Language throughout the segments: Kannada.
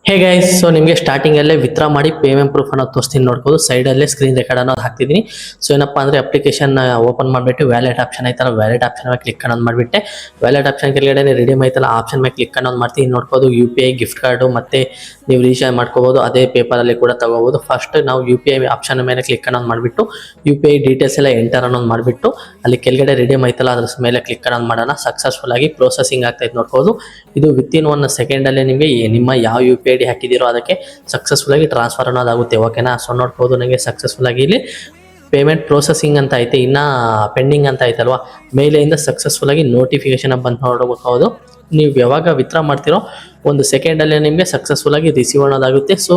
ಹೇ ಗೈಸ್, ಸೊ ನಿಮಗೆ ಸ್ಟಾರ್ಟಿಂಗ್ ಅಲ್ಲೇ ವಿತ್ಡ್ರಾ ಮಾಡಿ ಪೇಮೆಂಟ್ ಪ್ರೂಫ್ ಅನ್ನೋದು ತೋರಿಸ್ತೀನಿ ನೋಡ್ಬೋದು. ಸೈಡ್ ಅಲ್ಲೇ ಸ್ಕ್ರೀನ್ ರೆಕಾರ್ಡ್ ಅನ್ನೋದು ಹಾಕ್ತಿದ್ದೀನಿ. ಸೊ ಏನಪ್ಪಾ ಅಂದ್ರೆ ಅಪ್ಲಿಕೇಶನ್ ಓಪನ್ ಮಾಡಿಬಿಟ್ಟು ವ್ಯಾಲೆಟ್ ಆಪ್ಷನ್ ಐತಲ್ಲ, ವ್ಯಾಲೆಟ್ ಆಪ್ಷನ್ ಮೇಲೆ ಕ್ಲಿಕ್ ಅನ್ನೋದು ಮಾಡಿಬಿಟ್ಟೆ. ವ್ಯಾಲೆಟ್ ಆಪ್ಷನ್ ಕೆಳಗಡೆ ರಿಡೀಮ್ ಐತಲ್ಲ, ಆಪ್ಷನ್ ಮೇಲೆ ಕ್ಲಿಕ್ ಅನ್ನೋದು ಮಾಡ್ತೀನಿ ನೋಡ್ಬೋದು. UPI ಗಿಫ್ಟ್ ಕಾರ್ಡು ಮತ್ತೆ ನೀವು ರೀಚಾರ್ಜ್ ಮಾಡ್ಕೋಬಹುದು, ಅದೇ ಪೇಪರ್ ಅಲ್ಲಿ ಕೂಡ ತಗೋಬಹುದು. ಫಸ್ಟ್ ನಾವು UPI ಆಪ್ಷನ್ ಮೇಲೆ ಕ್ಲಿಕ್ ಅನ್ನೋದು ಮಾಡಿಬಿಟ್ಟು UPI ಡೀಟೇಲ್ಸ್ ಎಲ್ಲ ಎಂಟರ್ ಅನ್ನೋದು ಮಾಡಿಬಿಟ್ಟು ಅಲ್ಲಿ ಕೆಳಗಡೆ ರಿಡೀಮ್ ಐತಲ್ಲ ಅದ್ರ ಮೇಲೆ ಕ್ಲಿಕ್ ಅನ್ನೋದು ಮಾಡೋಣ. ಸಕ್ಸಸ್ಫುಲ್ ಆಗಿ ಪ್ರೊಸೆಸಿಂಗ್ ಆಗ್ತೈತೆ ನೋಡ್ಬೋದು. ಇದು ವಿತಿನ್ 1 ಸೆಕೆಂಡ್ ಅಲ್ಲೇ ನಿಮಗೆ ನಿಮ್ಮ ಯಾವ UPI ID ಹಾಕಿದಿರೋ ಅದಕ್ಕೆ ಸಕ್ಸಸ್ಫುಲ್ ಆಗಿ ಟ್ರಾನ್ಸ್ಫರ್ ಅನ್ನೋದಾಗುತ್ತೆ. ಓಕೆನಾ? ಸೊ ನೋಡ್ಬೋದು ನನಗೆ ಸಕ್ಸಸ್ಫುಲ್ ಆಗಿ ಇಲ್ಲಿ ಪೇಮೆಂಟ್ ಪ್ರೊಸೆಸಿಂಗ್ ಅಂತ ಐತೆ, ಇನ್ನ ಪೆಂಡಿಂಗ್ ಅಂತ ಐತಲ್ವಾ, ಮೇಲೆಯಿಂದ ಸಕ್ಸಸ್ಫುಲ್ ಆಗಿ ನೋಟಿಫಿಕೇಶನ್ ಬಂದು ನೋಡಬಹುದು. ನೀವು ಯಾವಾಗ ವಿತ್ಡ್ರಾ ಮಾಡ್ತಿರೋ 1 ಸೆಕೆಂಡಲ್ಲೇ ನಿಮಗೆ ಸಕ್ಸಸ್ಫುಲ್ ಆಗಿ ರಿಸೀವ್ ಅನ್ನೋದಾಗುತ್ತೆ. ಸೊ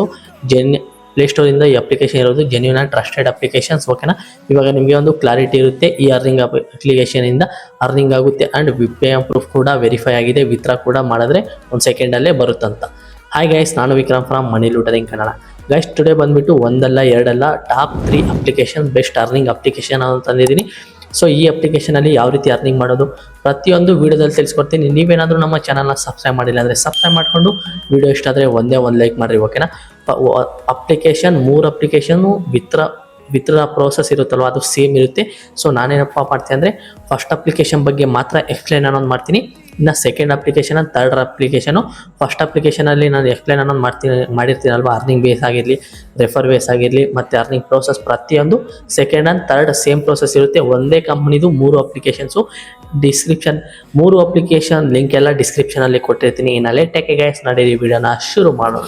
ಪ್ಲೇಸ್ಟೋರಿಂದ ಈ ಅಪ್ಲಿಕೇಶನ್ ಇರೋದು ಜೆನ್ಯೂನ್ ಆ್ಯಂಡ್ ಟ್ರಸ್ಟೆಡ್ ಅಪ್ಲಿಕೇಶನ್ಸ್. ಓಕೆನಾ? ಇವಾಗ ನಿಮಗೆ ಒಂದು ಕ್ಲಾರಿಟಿ ಇರುತ್ತೆ, ಈ ಅರ್ನಿಂಗ್ ಅಪ್ಲಿಕೇಶನ್ ಇಂದ ಅರ್ನಿಂಗ್ ಆಗುತ್ತೆ ಅಂಡ್ ಪೇಮೆಂಟ್ ಪ್ರೂಫ್ ಕೂಡ ವೆರಿಫೈ ಆಗಿದೆ. ವಿತ್ಡ್ರಾ ಕೂಡ ಮಾಡಿದ್ರೆ 1 ಸೆಕೆಂಡಲ್ಲೇ ಬರುತ್ತಂತ. ಹಾಯ್ ಗೈಸ್, ನಾನು Vikram from money lootering Kannada. Guys, today ಬಂದ್ಬಿಟ್ಟು ಒಂದಲ್ಲ ಎರಡಲ್ಲ top 3 application best earning application ಅಂತ ತಂದಿದ್ದೀನಿ. ಸೊ ಈ ಅಪ್ಲಿಕೇಶನಲ್ಲಿ ಯಾವ ರೀತಿ ಅರ್ನಿಂಗ್ ಮಾಡೋದು ಪ್ರತಿಯೊಂದು ವೀಡಿಯೋದಲ್ಲಿ ತಿಳಿಸ್ಕೊಡ್ತೀನಿ. ನೀವೇನಾದರೂ ನಮ್ಮ ಚಾನಲ್ನ ಸಬ್ಸ್ಕ್ರೈಬ್ ಮಾಡಿಲ್ಲ ಅಂದರೆ ಸಬ್ಸ್ಕ್ರೈಬ್ ಮಾಡಿಕೊಂಡು ವಿಡಿಯೋ ಇಷ್ಟ ಆದರೆ ಒಂದೇ ಒಂದು ಲೈಕ್ ಮಾಡಿರಿ. ಓಕೆನಾ? ಅಪ್ಲಿಕೇಶನ್ 3 ಅಪ್ಲಿಕೇಶನ್ನು ವಿತ್ಡ್ರಾ ಪ್ರೋಸೆಸ್ ಇರುತ್ತಲ್ವ, ಅದು ಸೇಮ್ ಇರುತ್ತೆ. ಸೊ ನಾನೇನಪ್ಪ ಮಾಡ್ತೀನಿ ಅಂದರೆ ಫಸ್ಟ್ ಅಪ್ಲಿಕೇಶನ್ ಬಗ್ಗೆ ಮಾತ್ರ ಎಕ್ಸ್ಪ್ಲೈನ್ ಅನ್ನೋದು ಮಾಡ್ತೀನಿ. ಇನ್ನು second application, third application. First ಅಪ್ಲಿಕೇಶನಲ್ಲಿ ನಾನು ಎಕ್ಸ್ಪ್ಲೈನ್ ಅನ್ನೋದು ಮಾಡಿರ್ತೀನಲ್ವ, ಅರ್ನಿಂಗ್ ಬೇಸ್ ಆಗಿರಲಿ, ರೆಫರ್ ಬೇಸ್ ಆಗಿರಲಿ, ಮತ್ತು ಅರ್ನಿಂಗ್ ಪ್ರೋಸೆಸ್ ಪ್ರತಿಯೊಂದು second and third same process ಇರುತ್ತೆ. ಒಂದೇ ಕಂಪ್ನಿದು 3 ಅಪ್ಲಿಕೇಶನ್ಸು. ಡಿಸ್ಕ್ರಿಪ್ಷನ್ 3 ಅಪ್ಲಿಕೇಶನ್ ಲಿಂಕ್ ಎಲ್ಲ ಡಿಸ್ಕ್ರಿಪ್ಷನಲ್ಲಿ ಕೊಟ್ಟಿರ್ತೀನಿ. ಇನ್ನು ಲೇಟೆಕ್ ಗೈಸ್, ನಡೀರಿ ವಿಡಿಯೋನ ಶುರು ಮಾಡೋಣ.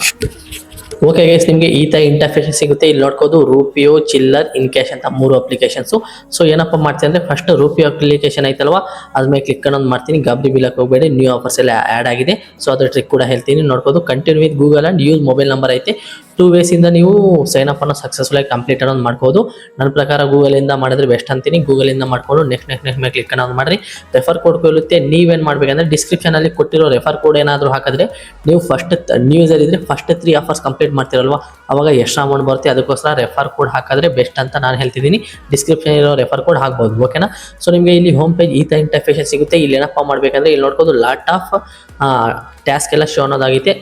ಓಕೆ ಗೈಸ್, ನಿಮಗೆ ಈ ಥರ ಇಂಟರ್ಫೇಸ್ ಸಿಗುತ್ತೆ. ಇಲ್ಲಿ ನೋಡ್ಕೋದು ರೂಪಿಯೋ, ಚಿಲ್ಲರ್, ಇನ್ ಕ್ಯಾಶ್ ಅಂತ 3 ಅಪ್ಲಿಕೇಶನ್ಸು. ಸೊ ಏನಪ್ಪ ಮಾಡ್ತೀನಿ ಅಂದರೆ ಫಸ್ಟ್ ರೂಪಿಯೋ ಅಪ್ಲಿಕೇಶನ್ ಐತಲ್ವಾ, ಅದ್ಮೇಲೆ ಕ್ಲಿಕ್ ಅನ್ನೋದು ಮಾಡ್ತೀನಿ. ಗಾಬರಿ ಬೀಳಕ್ಕೆ ಹೋಗಬೇಡಿ, ನ್ಯೂ ಆಫರ್ಸ್ ಎಲ್ಲ ಆ್ಯಡ್ ಆಗಿದೆ. ಸೊ ಅದ್ರ ಟ್ರಿಕ್ ಕೂಡ ಹೇಳ್ತೀನಿ ನೋಡ್ಕೋದು. Continue with Google and use mobile number ಐತೆ. 2 ವೇಸಿಂದ ನೀವು ಸೈನ್ ಅಪ್ ಅನ್ನೋ ಸಕ್ಸಸ್ಫುಲ್ ಆಗಿ ಕಂಪ್ಲೀಟ್ ಅನ್ನೋದು ಮಾಡ್ಬೋದು. ನನ್ನ ಪ್ರಕಾರ ಗೂಗಲಿಂದ ಮಾಡಿದ್ರೆ ಬೆಸ್ಟ್ ಅಂತೀನಿ. ಗೂಗಲಿಂದ ಮಾಡ್ಕೊಂಡು ನೆಕ್ಸ್ಟ್ ಮೇಲೆ ಕ್ಲಿಕ್ ಅನ್ನೋದು ಮಾಡಿರಿ. ರೆಫರ್ ಕೋಡ್ ಕೊಡುತ್ತೆ. ನೀವೇನು ಮಾಡಬೇಕಂದ್ರೆ ಡಿಸ್ಕ್ರಿಪ್ಷನಲ್ಲಿ ಕೊಟ್ಟಿರೋ ರೆಫರ್ ಕೋಡ್ ಏನಾದರೂ ಹಾಕಿದ್ರೆ ನೀವು ಫಸ್ಟ್ ನ್ಯೂ ಯೂಸರ್ ಇದ್ದರೆ ಫಸ್ಟ್ 3 ಆಫರ್ಸ್ ಕಂಪ್ಲೀಟ್ ಮಾಡ್ತಿರಲ್ವ, ಅವಾಗ ಎಷ್ಟು ಅಮೌಂಟ್ ಬರುತ್ತೆ. ಅದಕ್ಕೋಸ್ಕರ ರೆಫರ್ ಕೋಡ್ ಹಾಕಿದ್ರೆ ಬೆಸ್ಟ್ ಅಂತ ನಾನು ಹೇಳ್ತಿದ್ದೀನಿ. ಡಿಸ್ಕ್ರಿಪ್ಷನ್ ಇರೋ ರೆಫರ್ ಕೋಡ್ ಹಾಕ್ಬೋದು. ಓಕೆನಾ? ಸೊ ನಿಮಗೆ ಇಲ್ಲಿ ಹೋಮ್ ಪೇಜ್ ಈ ಥರ ಇಂಟರ್ಫೇಸ್ ಸಿಗುತ್ತೆ. ಇಲ್ಲಿ ಏನಪ್ಪ ಮಾಡಬೇಕಂದ್ರೆ ಇಲ್ಲಿ ನೋಡ್ಬೋದು ಲಾಟ್ ಆಫ್ ಟಾಸ್ಕ್ ಎಲ್ಲ ಶೋ ಅನ್ನೋದಾಗೈತೆ.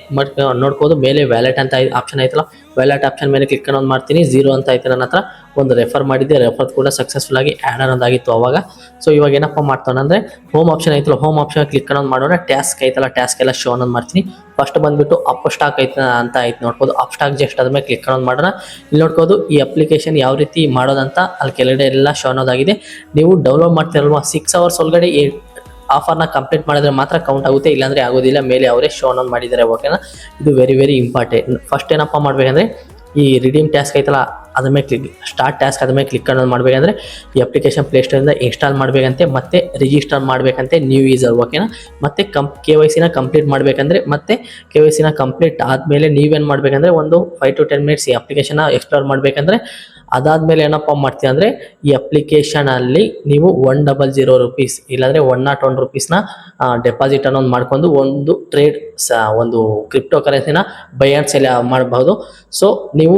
ನೋಡ್ಬೋದು ಮೇಲೆ ವ್ಯಾಲೆಟ್ ಅಂತ ಆಪ್ಷನ್ ಐತಲ್ಲ, ವ್ಯಾಲೆಟ್ ಆಪ್ಷನ್ ಮೇಲೆ ಕ್ಲಿಕ್ ಅನ್ನೋದು ಮಾಡ್ತೀನಿ. 0 ಅಂತ ಐತೆ ನನ್ನ ಹತ್ರ. ಒಂದು ರೆಫರ್ ಮಾಡಿದ್ದೆ, ರೆಫರ್ ಕೂಡ ಸಕ್ಸಸ್ಫುಲ್ ಆಗಿ ಆ್ಯಡ್ ಅನ್ನೋದಾಗಿತ್ತು ಅವಾಗ. ಸೊ ಇವಾಗ ಏನಪ್ಪ ಮಾಡ್ತಾನೆ ಅಂದರೆ ಹೋಮ್ ಆಪ್ಷನ್ ಐತಲ್ಲ, ಹೋಮ್ ಆಪ್ಷನ್ ಕ್ಲಿಕ್ ಅನ್ನೋದು ಮಾಡೋಣ. ಟಾಸ್ಕ್ ಐತಲ್ಲ, ಟಾಸ್ಕ್ ಎಲ್ಲ ಶೋ ಅನ್ನೋದು ಮಾಡ್ತೀನಿ. ಫಸ್ಟ್ ಬಂದ್ಬಿಟ್ಟು ಅಪ್ ಸ್ಟಾಕ್ ಐತೆ ಅಂತ ಐತೆ ನೋಡ್ಬೋದು. ಅಪ್ ಸ್ಟಾಕ್ ಜಸ್ಟ್ ಅದ್ಮೇಲೆ ಕ್ಲಿಕ್ ಅನ್ನೋದು ಮಾಡೋಣ. ಇಲ್ಲಿ ನೋಡ್ಬೋದು ಈ ಅಪ್ಲಿಕೇಶನ್ ಯಾವ ರೀತಿ ಮಾಡೋದಂತ ಅಲ್ಲಿ ಕೆಳಗಡೆ ಎಲ್ಲ ಶೋ ಅನ್ನೋದಾಗಿದೆ. ನೀವು ಡೌನ್ಲೋಡ್ ಮಾಡ್ತಿರಲ್ವಾ, 6 ಅವರ್ಸ್ ಒಳಗಡೆ ಆಫರ್ನ ಕಂಪ್ಲೀಟ್ ಮಾಡಿದ್ರೆ ಮಾತ್ರ ಕೌಂಟ್ ಆಗುತ್ತೆ, ಇಲ್ಲಾಂದರೆ ಆಗೋದಿಲ್ಲ. ಮೇಲೆ ಅವರೇ ಶೋ ಅನ್ನೋದು ಮಾಡಿದ್ದಾರೆ. ಓಕೆನಾ? ಇದು ವೆರಿ ಇಂಪಾರ್ಟೆಂಟ್. ಫಸ್ಟ್ ಏನಪ್ಪ ಮಾಡಬೇಕಂದ್ರೆ ಈ ರಿಡೀಮ್ ಟಾಸ್ಕ್ ಐತಲ್ಲ ಅದ್ರ ಮೇಲೆ ಸ್ಟಾರ್ಟ್ ಟಾಸ್ಕ್ ಅದ್ರ ಮೇಲೆ ಕ್ಲಿಕ್ ಅನ್ನೋದು ಮಾಡಬೇಕಂದ್ರೆ ಈ ಅಪ್ಲಿಕೇಶನ್ ಪ್ಲೇಸ್ಟೋರಿಂದ ಇನ್ಸ್ಟಾಲ್ ಮಾಡಬೇಕಂತೆ, ಮತ್ತೆ ರಿಜಿಸ್ಟರ್ ಮಾಡಬೇಕಂತೆ ನ್ಯೂ ಯೂಸರ್. ಓಕೆನಾ? ಮತ್ತೆ KYC ಕಂಪ್ಲೀಟ್ ಮಾಡಬೇಕಂದ್ರೆ, ಮತ್ತೆ KYC ಕಂಪ್ಲೀಟ್ ಆದಮೇಲೆ ನೀವೇನು ಮಾಡಬೇಕಂದ್ರೆ ಒಂದು 5 to 10 ಮಿನಿಟ್ಸ್ ಈ ಅಪ್ಲಿಕೇಶನ್ನ ಎಕ್ಸ್ಪ್ಲೋರ್ ಮಾಡಬೇಕಂದ್ರೆ, ಅದಾದಮೇಲೆ ಏನಪ್ಪ ಮಾಡ್ತೀವಿ ಅಂದರೆ ಈ ಅಪ್ಲಿಕೇಶನಲ್ಲಿ ನೀವು 100 ರೂಪೀಸ್ ಇಲ್ಲಾಂದರೆ 101 ರೂಪೀಸ್ನ ಡೆಪಾಸಿಟ್ ಅನ್ನೋದು ಮಾಡ್ಕೊಂಡು ಒಂದು ಟ್ರೇಡ್ ಒಂದು ಕ್ರಿಪ್ಟೋ ಕರೆನ್ಸಿನ ಬೈ ಆ್ಯಂಡ್ ಸೆಲ್ ಮಾಡಬಹುದು. ಸೊ ನೀವು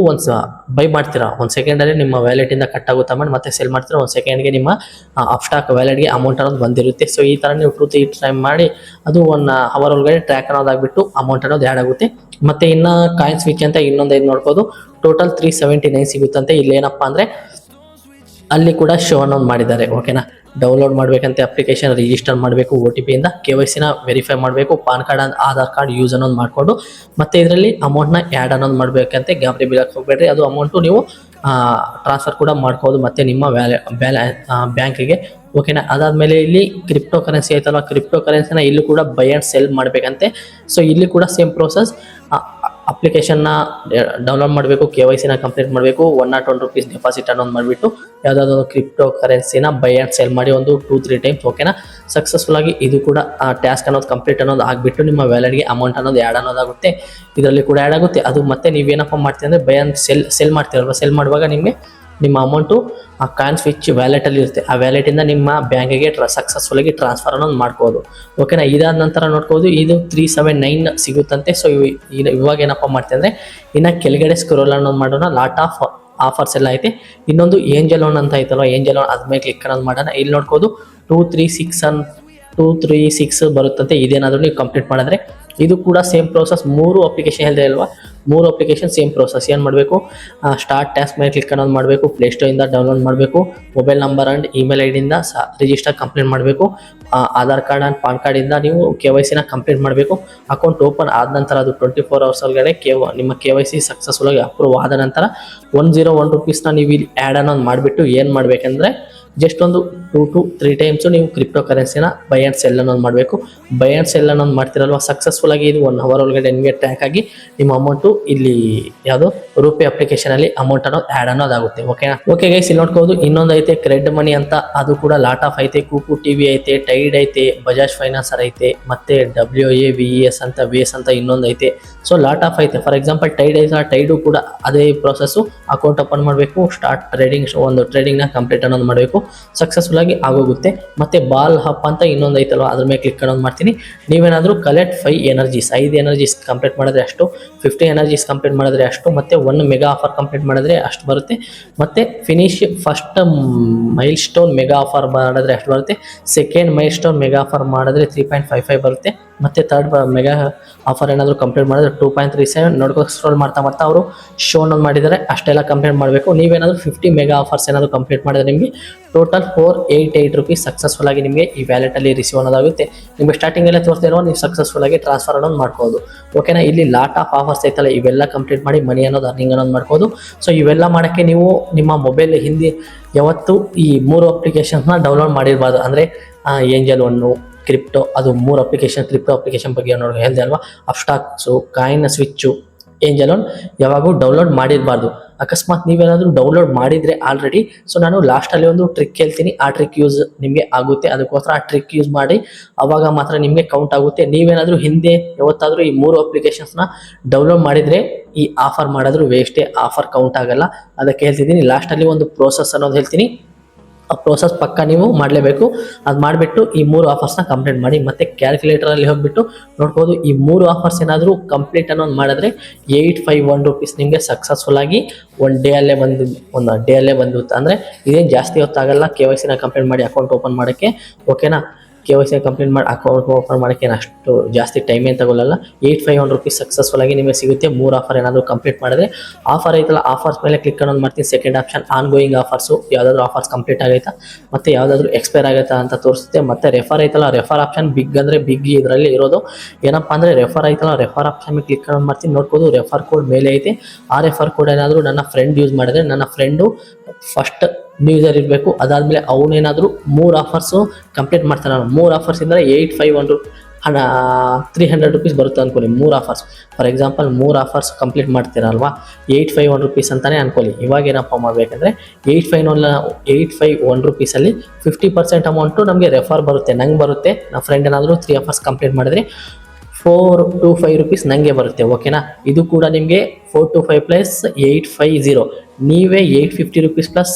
ಬೈ ಮಾಡ್ತೀರಾ 1 ಸೆಕೆಂಡಲ್ಲಿ ನಿಮ್ಮ ವ್ಯಾಲೆಟಿಂದ ಕಟ್ ಆಗುತ್ತೆ ಅಮೌಂಟ್, ಮತ್ತೆ ಸೆಲ್ ಮಾಡ್ತೀರಾ 1 ಸೆಕೆಂಡ್ಗೆ ನಿಮ್ಮ ಅಪ್ಸ್ಟಾಕ್ ವ್ಯಾಲೆಟ್ಗೆ ಅಮೌಂಟ್ ಅನ್ನೋದು ಬಂದಿರುತ್ತೆ. ಸೊ ಈ ಥರ ನೀವು 2-3 ಟೈಮ್ ಮಾಡಿ ಅದು 1 ಅವರ್ ಒಳಗಡೆ ಟ್ರ್ಯಾಕ್ ಅನ್ನೋದಾಗ್ಬಿಟ್ಟು ಅಮೌಂಟ್ ಅನ್ನೋದು ಆ್ಯಡ್ ಆಗುತ್ತೆ. ಮತ್ತು ಇನ್ನು ಕಾಯಿನ್ ಸ್ವಿಚ್ ಅಂತ ಇನ್ನೊಂದು ಇದು ನೋಡ್ಬೋದು. ಟೋಟಲ್ 379 ಸಿಗುತ್ತಂತೆ. ಇಲ್ಲಿ ಏನಪ್ಪ ಅಂದರೆ ಅಲ್ಲಿ ಕೂಡ ಶೋ ಅನ್ನೋದು ಮಾಡಿದ್ದಾರೆ. ಓಕೆನಾ? ಡೌನ್ಲೋಡ್ ಮಾಡಬೇಕಂತೆ ಅಪ್ಲಿಕೇಶನ್, ರಿಜಿಸ್ಟರ್ ಮಾಡಬೇಕು, OTP ಇಂದ KYC ವೆರಿಫೈ ಮಾಡಬೇಕು, PAN card Aadhaar card use ಅನ್ನೋದು ಮಾಡಿಕೊಂಡು ಮತ್ತೆ ಇದರಲ್ಲಿ ಅಮೌಂಟ್ನ ಆ್ಯಡ್ ಅನ್ನೋದು ಮಾಡಬೇಕಂತೆ. ಗಾಬರಿ ಬೀಳಕ್ಕೆ ಹೋಗಬೇಡ್ರಿ, ಅದು ಅಮೌಂಟು ನೀವು ಟ್ರಾನ್ಸ್ಫರ್ ಕೂಡ ಮಾಡ್ಬೋದು ಮತ್ತೆ ನಿಮ್ಮ ಬ್ಯಾಂಕಿಗೆ. ಓಕೆನಾ? ಅದಾದಮೇಲೆ ಇಲ್ಲಿ ಕ್ರಿಪ್ಟೋ ಕರೆನ್ಸಿ ಐತಲ್ವ, ಕ್ರಿಪ್ಟೋ ಕರೆನ್ಸಿನ ಇಲ್ಲೂ ಕೂಡ ಬೈ ಆ್ಯಂಡ್ ಸೆಲ್ ಮಾಡಬೇಕಂತೆ. ಸೊ ಇಲ್ಲಿ ಕೂಡ ಸೇಮ್ ಪ್ರೋಸೆಸ್. ಅಪ್ಲಿಕೇಶನ್ನ ಡೌನ್ಲೋಡ್ ಮಾಡಬೇಕು, KYC ಕಂಪ್ಲೀಟ್ ಮಾಡಬೇಕು, 101 ರೂಪೀಸ್ ಡೆಪಾಸಿಟ್ ಅನ್ನೋದು ಮಾಡಿಬಿಟ್ಟು ಯಾವುದಾದ್ರು ಕ್ರಿಪ್ಟೋ ಕರೆನ್ಸಿನ ಬೈ ಆ್ಯಂಡ್ ಸೆಲ್ ಮಾಡಿ ಒಂದು 2-3 ಟೈಮ್ಸ್. ಓಕೆನಾ? ಸಕ್ಸಸ್ಫುಲ್ ಆಗಿ ಇದು ಕೂಡ ಟಾಸ್ಕ್ ಅನ್ನೋದು ಕಂಪ್ಲೀಟ್ ಅನ್ನೋದು ಆಗಿಬಿಟ್ಟು ನಿಮ್ಮ ವ್ಯಾಲೆಟ್ಗೆ ಅಮೌಂಟ್ ಅನ್ನೋದು ಆ್ಯಡ್ ಅನ್ನೋದಾಗುತ್ತೆ. ಇದರಲ್ಲಿ ಕೂಡ ಆ್ಯಡ್ ಆಗುತ್ತೆ. ಅದು ಮತ್ತೆ ನೀವೇನಪ್ಪ ಮಾಡ್ತೀವಿ ಅಂದರೆ ಬೈ ಆ್ಯಂಡ್ ಸೆಲ್ ಮಾಡ್ತೀರಲ್ವ, ಸೆಲ್ ಮಾಡುವಾಗ ನಿಮಗೆ ನಿಮ್ಮ ಅಮೌಂಟು ಆ ಕಾಯಿನ್ ಸ್ವಿಚ್ ವ್ಯಾಲೆಟಲ್ಲಿ ಇರುತ್ತೆ. ಆ ವ್ಯಾಲೆಟಿಂದ ನಿಮ್ಮ ಬ್ಯಾಂಕಿಗೆ ಸಕ್ಸಸ್ಫುಲ್ಲಾಗಿ ಟ್ರಾನ್ಸ್ಫರ್ ಅನ್ನೋದು ಮಾಡ್ಬೋದು. ಓಕೆನಾ? ಇದಾದ ನಂತರ ನೋಡ್ಬೋದು ಇದು 379 ಸಿಗುತ್ತಂತೆ. ಸೊ ಇವಾಗ ಏನಪ್ಪ ಮಾಡ್ತೀವಿ ಅಂದರೆ ಇನ್ನು ಕೆಳಗಡೆ ಸ್ಕ್ರೋಲ್ ಅನ್ನೋದು ಮಾಡೋಣ. ಲಾಟ್ ಆಫ್ ಆಫರ್ಸ್ ಎಲ್ಲ ಐತೆ. ಇನ್ನೊಂದು ಏಂಜಲ್ ಲೋನ್ ಅಂತ ಐತಲ್ವ, ಏಂಜಲ್ ಲೋನ್ ಅದ್ಮೇಲೆ ಕ್ಲಿಕ್ ಅನ್ನೋದು ಮಾಡೋಣ. ಇಲ್ಲಿ ನೋಡ್ಬೋದು 236 ಬರುತ್ತಂತೆ. ಇದೇನಾದರೂ ನೀವು ಕಂಪ್ಲೀಟ್ ಮಾಡಿದ್ರೆ ಇದು ಕೂಡ ಸೇಮ್ ಪ್ರೋಸೆಸ್. 3 ಅಪ್ಲಿಕೇಶನ್ ಹೇಳಿದೆ ಅಲ್ವಾ, 3 ಅಪ್ಲಿಕೇಶನ್ ಸೇಮ್ ಪ್ರೋಸೆಸ್. ಏನು ಮಾಡಬೇಕು, ಸ್ಟಾರ್ಟ್ ಟಾಸ್ಕ್ ಮೇಲೆ ಕ್ಲಿಕ್ ಅನ್ನೋದು ಮಾಡಬೇಕು, ಪ್ಲೇಸ್ಟೋರಿಂದ ಡೌನ್ಲೋಡ್ ಮಾಡಬೇಕು, ಮೊಬೈಲ್ ನಂಬರ್ ಆ್ಯಂಡ್ ಇಮೇಲ್ ಐಡಿಯಿಂದ ರಿಜಿಸ್ಟರ್ ಕಂಪ್ಲೀಟ್ ಮಾಡಬೇಕು, ಆಧಾರ್ ಕಾರ್ಡ್ ಆ್ಯಂಡ್ ಪಾನ್ ಕಾರ್ಡಿಂದ ನೀವು KYC ಕಂಪ್ಲೀಟ್ ಮಾಡಬೇಕು. ಅಕೌಂಟ್ ಓಪನ್ ಆದ ನಂತರ ಅದು 24 hours ಒಳಗಡೆ ನಿಮ್ಮ KYC ಸಕ್ಸಸ್ಫುಲ್ ಆಗಿ ಅಪ್ರೂವ್ ಆದ ನಂತರ 101 ರೂಪೀಸ್ನ ನೀವು ಇಲ್ಲಿ ಆ್ಯಡ್ ಅನ್ನೋದು ಮಾಡಿಬಿಟ್ಟು ಏನು ಮಾಡಬೇಕಂದ್ರೆ ಜಸ್ಟ್ ಒಂದು 2 to 3 ಟೈಮ್ಸು ನೀವು ಕ್ರಿಪ್ಟೋ ಕರೆನ್ಸಿನ ಬೈ ಆ್ಯಂಡ್ ಸೆಲ್ ಅನ್ನೋದು ಮಾಡಬೇಕು. ಬೈ ಆ್ಯಂಡ್ ಸೆಲ್ ಅನ್ನೋದು ಮಾಡ್ತಿರಲ್ವ, ಸಕ್ಸಸ್ಫುಲ್ ಆಗಿ ಇದು 1 hour ಒಳಗಡೆ ನಿಮಗೆ ಟ್ರ್ಯಾಕ್ ಆಗಿ ನಿಮ್ಮ ಅಮೌಂಟು ಇಲ್ಲಿ ಯಾವುದು ರೂಪೇ ಅಪ್ಲಿಕೇಶನಲ್ಲಿ ಅಮೌಂಟ್ ಅನ್ನೋದು ಆ್ಯಡ್ ಅನ್ನೋದಾಗುತ್ತೆ. ಓಕೆನಾ? ಓಕೆ ಗೈಸ್, ಇಲ್ಲಿ ನೋಡ್ಕೋದು ಇನ್ನೊಂದು ಐತೆ ಕ್ರೆಡ್ ಮನಿ ಅಂತ, ಅದು ಕೂಡ ಲಾಟ್ ಆಫ್ ಐತೆ. ಕೂಕು TV ಐತೆ, ಟೈಡ್ ಐತೆ, ಬಜಾಜ್ ಫೈನಾನ್ಸರ್ ಐತೆ, ಮತ್ತೆ WAVES ಅಂತ ವೇಸ್ ಅಂತ ಇನ್ನೊಂದು ಐತೆ. ಸೊ ಲಾಟ್ ಆಫ್ ಐತೆ. ಫಾರ್ ಎಕ್ಸಾಂಪಲ್ ಟೈಡ್ ಐತೆ, ಟೈಡು ಕೂಡ ಅದೇ ಪ್ರೋಸೆಸ್ಸು. ಅಕೌಂಟ್ ಓಪನ್ ಮಾಡಬೇಕು, ಸ್ಟಾರ್ಟ್ ಟ್ರೇಡಿಂಗ್ ಒಂದು ಟ್ರೇಡಿಂಗ್ನ ಕಂಪ್ಲೀಟ್ ಅನ್ನೋದು ಮಾಡಬೇಕು, ಸಕ್ಸಸ್ಫುಲ್ ಆಗಿ ಆಗೋಗುತ್ತೆ. ಮತ್ತೆ ಬಾಲ್ ಹಪ್ ಅಂತ ಇನ್ನೊಂದು ಐತಲ್ವ, ಅದ್ರ ಮೇಲೆ ಕ್ಲಿಕ್ ಅನ್ನೋದು ಮಾಡ್ತೀನಿ. ನೀವೇನಾದರೂ ಕಲೆಕ್ಟ್ 5 ಎನರ್ಜೀಸ್, 5 ಎನರ್ಜೀಸ್ ಕಂಪ್ಲೀಟ್ ಮಾಡಿದ್ರೆ ಅಷ್ಟು, 50 ಎನರ್ಜೀಸ್ ಕಂಪ್ಲೀಟ್ ಮಾಡಿದ್ರೆ ಅಷ್ಟು, ಮತ್ತೆ 1 ಮೆಗಾ ಆಫರ್ ಕಂಪ್ಲೀಟ್ ಮಾಡಿದ್ರೆ ಅಷ್ಟು ಬರುತ್ತೆ. ಮತ್ತೆ finish first milestone mega offer ಮಾಡಿದ್ರೆ ಅಷ್ಟು ಬರುತ್ತೆ. Second milestone mega offer ಮಾಡಿದ್ರೆ 3.55 ಬರುತ್ತೆ. ಮತ್ತೆ ಥರ್ಡ್ ಮೆಗಾ ಆಫರ್ ಏನಾದರೂ ಕಂಪ್ಲೀಟ್ ಮಾಡಿದ್ರೆ 2.37. ನೋಡ್ಕೊ ಸ್ಕ್ರೋಲ್ ಮಾಡ್ತಾ ಅವರು ಶೋ ಅನ್ನೋದು ಮಾಡಿದರೆ ಅಷ್ಟೆಲ್ಲ ಕಂಪ್ಲೀಟ್ ಮಾಡಬೇಕು. ನೀವೇನಾದರೂ 50 ಮೆಗಾ ಆಫರ್ಸ್ ಏನಾದರೂ ಕಂಪ್ಲೀಟ್ ಮಾಡಿದ್ರೆ ನಿಮಗೆ ಟೋಟಲ್ 488 ರೂಪೀಸ್ ಸಕ್ಸಸ್ಫುಲ್ ಆಗಿ ನಿಮಗೆ ಈ ವ್ಯಾಲೆಟಲ್ಲಿ ರಿಸೀವ್ ಅನ್ನೋದಾಗುತ್ತೆ. ನಿಮಗೆ ಸ್ಟಾರ್ಟಿಂಗಲ್ಲೇ ತೋರಿಸ್ತಿರೋ ನೀವು ಸಕ್ಸಸ್ಫುಲ್ ಆಗಿ ಟ್ರಾನ್ಸ್ಫರ್ ಅನ್ನೋದು ಮಾಡ್ಬೋದು. ಓಕೆನಾ? ಇಲ್ಲಿ ಲಾಟ್ ಆಫ್ ಆಫರ್ಸ್ ಐತಲ್ಲ, ಇವೆಲ್ಲ ಕಂಪ್ಲೀಟ್ ಮಾಡಿ ಮನಿ ಅನ್ನೋದು ಅರ್ನಿಂಗ್ ಅನ್ನೋದು ಮಾಡ್ಬೋದು. ಸೊ ಇವೆಲ್ಲ ಮಾಡೋಕ್ಕೆ ನೀವು ನಿಮ್ಮ ಮೊಬೈಲ್ ಹಿಂದೆ ಯಾವತ್ತು ಈ 3 ಅಪ್ಲಿಕೇಶನ್ಸ್ನ ಡೌನ್ಲೋಡ್ ಮಾಡಿರಬಾರ್ದು. ಅಂದರೆ ಏಂಜಲ್ ಒನ್ನು, ಕ್ರಿಪ್ಟೋ, ಅದು 3 ಅಪ್ಲಿಕೇಶನ್. ಕ್ರಿಪ್ಟೋ ಅಪ್ಲಿಕೇಶನ್ ಬಗ್ಗೆ ನೋಡಿ ಹೇಳಿದೆ ಅಲ್ವಾ, ಅಪ್ಸ್ಟಾಕ್ಸು, ಕಾಯಿನ್ ಸ್ವಿಚ್ಚು, ಏಂಜಲ್ ಒನ್ ಯಾವಾಗೂ ಡೌನ್ಲೋಡ್ ಮಾಡಿರಬಾರ್ದು. ಅಕಸ್ಮಾತ್ ನೀವೇನಾದರೂ ಡೌನ್ಲೋಡ್ ಮಾಡಿದರೆ ಆಲ್ರೆಡಿ, ಸೊ ನಾನು ಲಾಸ್ಟಲ್ಲಿ ಒಂದು ಟ್ರಿಕ್ ಹೇಳ್ತೀನಿ, ಆ ಟ್ರಿಕ್ ಯೂಸ್ ನಿಮಗೆ ಆಗುತ್ತೆ. ಅದಕ್ಕೋಸ್ಕರ ಆ ಟ್ರಿಕ್ ಯೂಸ್ ಮಾಡಿ ಆವಾಗ ಮಾತ್ರ ನಿಮಗೆ ಕೌಂಟ್ ಆಗುತ್ತೆ. ನೀವೇನಾದರೂ ಹಿಂದೆ ಯಾವತ್ತಾದರೂ ಈ 3 ಅಪ್ಲಿಕೇಶನ್ಸ್ನ ಡೌನ್ಲೋಡ್ ಮಾಡಿದರೆ ಈ ಆಫರ್ ಮಾಡಿದ್ರು ವೇಸ್ಟೇ, ಆಫರ್ ಕೌಂಟ್ ಆಗಲ್ಲ. ಅದಕ್ಕೆ ಹೇಳ್ತಿದ್ದೀನಿ. ಲಾಸ್ಟಲ್ಲಿ ಒಂದು ಪ್ರೋಸೆಸ್ ಅನ್ನೋದು ಹೇಳ್ತೀನಿ, ಆ ಪ್ರೋಸೆಸ್ ಪಕ್ಕ ನೀವು ಮಾಡಲೇಬೇಕು. ಅದು ಮಾಡಿಬಿಟ್ಟು ಈ 3 ಆಫರ್ಸ್ನ ಕಂಪ್ಲೀಟ್ ಮಾಡಿ. ಮತ್ತು ಕ್ಯಾಲ್ಕುಲೇಟರಲ್ಲಿ ಹೋಗ್ಬಿಟ್ಟು ನೋಡ್ಬೋದು, ಈ 3 ಆಫರ್ಸ್ ಏನಾದರೂ ಕಂಪ್ಲೀಟ್ ಅನ್ನೋದು ಮಾಡಿದ್ರೆ 851 ರೂಪೀಸ್ ನಿಮಗೆ ಸಕ್ಸಸ್ಫುಲ್ ಆಗಿ ಒಂದು ಡೇ ಅಲ್ಲೇ ಬಂದು. ಅಂದರೆ ಇದೇನು ಜಾಸ್ತಿ ಹೊತ್ತಾಗಲ್ಲ KYC ಕಂಪ್ಲೀಟ್ ಮಾಡಿ ಅಕೌಂಟ್ ಓಪನ್ ಮಾಡೋಕ್ಕೆ. ಓಕೆನಾ? KYC ಕಂಪ್ಲೀಟ್ ಮಾಡಿ ಅಕೌಂಟ್ ಓಪನ್ ಮಾಡೋಕ್ಕೆ ಅಷ್ಟು ಜಾಸ್ತಿ ಟೈಮ್ ಏನು ತಗೊಳ್ಳಲ್ಲ. 851 ರೂಪೀಸ್ ಸಕ್ಸಸ್ಫುಲ್ ಆಗಿ ನಿಮಗೆ ಸಿಗುತ್ತೆ 3 ಆಫರ್ ಏನಾದರೂ ಕಂಪ್ಲೀಟ್ ಮಾಡಿದ್ರೆ. ಆಫರ್ ಐತಲ್ಲ, ಆಫರ್ಸ್ ಮೇಲೆ ಕ್ಲಿಕ್ ಅನ್ನೋದು ಮಾಡ್ತೀನಿ. Second option on going offers, ಯಾವುದಾದ್ರೂ ಆಫರ್ಸ್ ಕಂಪ್ಲೀಟ್ ಆಗೈತಾ ಮತ್ತು ಯಾವುದಾದ್ರೂ ಎಕ್ಸ್ಪೈರ್ ಆಗೈತಾ ಅಂತ ತೋರಿಸುತ್ತೆ. ಮತ್ತು ರೆಫರ್ ಐತಲ್ಲ, ರೆಫರ್ ಆಪ್ಷನ್ ಬಿಗ್ ಅಂದರೆ ಬಿಗ್ ಇದರಲ್ಲಿ ಇರೋದು. ಏನಪ್ಪ ಅಂದರೆ ರೆಫರ್ ಐತಲ್ಲ, ರೆಫರ್ ಆಪ್ಷನ್ ಮೇಲೆ ಕ್ಲಿಕ್ ಅನ್ನೋದು ಮಾಡ್ತೀನಿ. ನೋಡ್ಬೋದು ರೆಫರ್ ಕೋಡ್ ಮೇಲೆ ಐತೆ. ಆ ರೆಫರ್ ಕೋಡ್ ಏನಾದರೂ ನನ್ನ ಫ್ರೆಂಡ್ ಯೂಸ್ ಮಾಡಿದ್ರೆ, ನನ್ನ ಫ್ರೆಂಡು ಫಸ್ಟ್ ನ್ಯೂಸರ್ ಇರಬೇಕು. ಅದಾದಮೇಲೆ ಅವನೇನಾದರೂ 3 ಆಫರ್ಸು ಕಂಪ್ಲೀಟ್ ಮಾಡ್ತಾನೆ. 3 ಆಫರ್ಸಿಂದ 851 300 ರೂಪೀಸ್ ಬರುತ್ತೆ ಅಂದ್ಕೊಳ್ಳಿ. 3 offers, for example 3 offers complete ಮಾಡ್ತೀರಲ್ವಾ, 851 ರೂಪೀಸ್ ಅಂತಲೇ ಅಂದ್ಕೊಳ್ಳಿ. ಇವಾಗ ಏನಪ್ಪ ಮಾಡಬೇಕಂದ್ರೆ 851 ರೂಪೀಸಲ್ಲಿ 50% ಅಮೌಂಟು ನಮಗೆ ರೆಫರ್ ಬರುತ್ತೆ, ನಂಗೆ ಬರುತ್ತೆ. ನಮ್ಮ ಫ್ರೆಂಡ್ ಏನಾದರೂ 3 ಆಫರ್ಸ್ ಕಂಪ್ಲೀಟ್ ಮಾಡಿದ್ರೆ 425 ರೂಪೀಸ್ ನನಗೆ ಬರುತ್ತೆ. ಓಕೆನಾ? ಇದು ಕೂಡ ನಿಮಗೆ 425 ಪ್ಲಸ್ 850, ನೀವೇ 850 ರೂಪೀಸ್ ಪ್ಲಸ್